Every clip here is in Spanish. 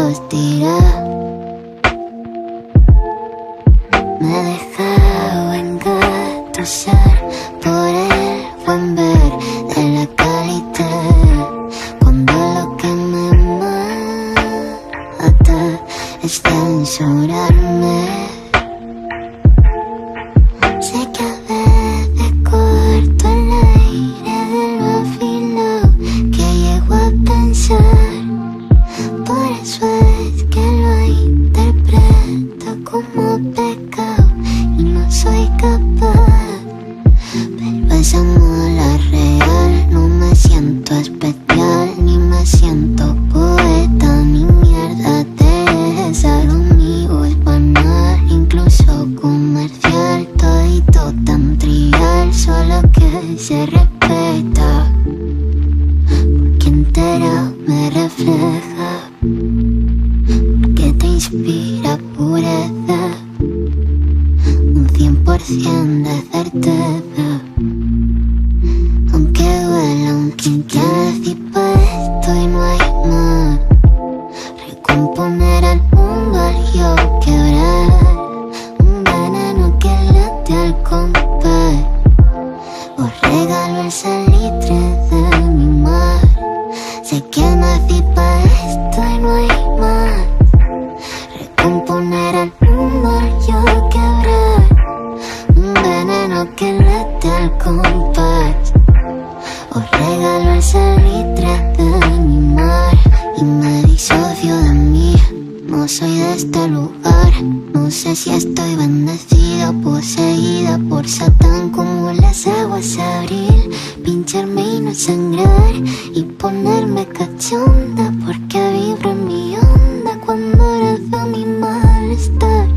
Dios dirá. Me he dejado engatusar por el buen ver de la calidad, cuando lo que me mata es censurarme. Sé que a veces corto el aire de lo afilado que llego a pensar. Por eso es que lo interpreto como pecado y no soy capaz. Pero esa mala real, no me siento especial, ni me siento poeta, ni mierda de esa. Lo mío es banal, incluso comercial, todito tan trivial, solo que se respeta, porque entera me refleja, porque te inspira pureza, un 100% de certeza. Aunque duela, aunque quede pa' esto y no hay más. Recomponer al mundo al yo quebrar, un veneno que late al compás. Os regalo el salitre de mi mar. Sé que nací pa' esto y no hay más. Recomponer al mundo al yo quebrar, un veneno que late al compás. Os regalo el salitre de mi mar. Y me disocio de mí, no soy de este lugar. No sé si estoy bendecida, poseída por Satán, como las aguas de abril. Pincharme y no sangrar, y ponerme cachonda, porque vibro en mi onda cuando abrazo mi malestar.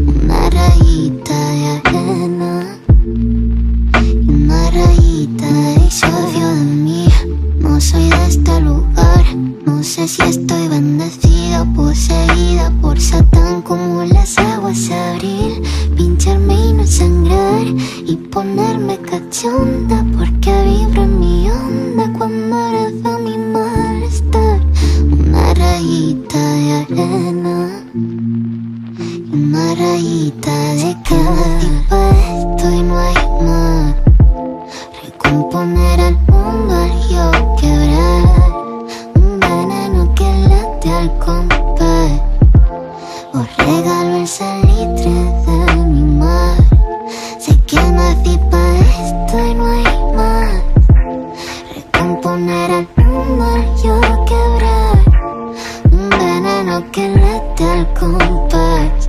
Una rayita de arena, una rayita de disocio de mí. No soy de este lugar, no sé si estoy bendecida, poseída por Satán, como las aguas de abril. Pincharme y no sangrar, y ponerme cachonda, porque vibro en mi onda cuando abrazo mi malestar. Una rayita de arena, una rayita de cada tipo esto y no hay más. Recomponer al mundo al yo quebrar, un veneno que late al compás. Os regalo el salitre de mi mar. Sé que nací pa' esto y no hay más. Recomponer al mundo al yo quebrar, un veneno que late al compás.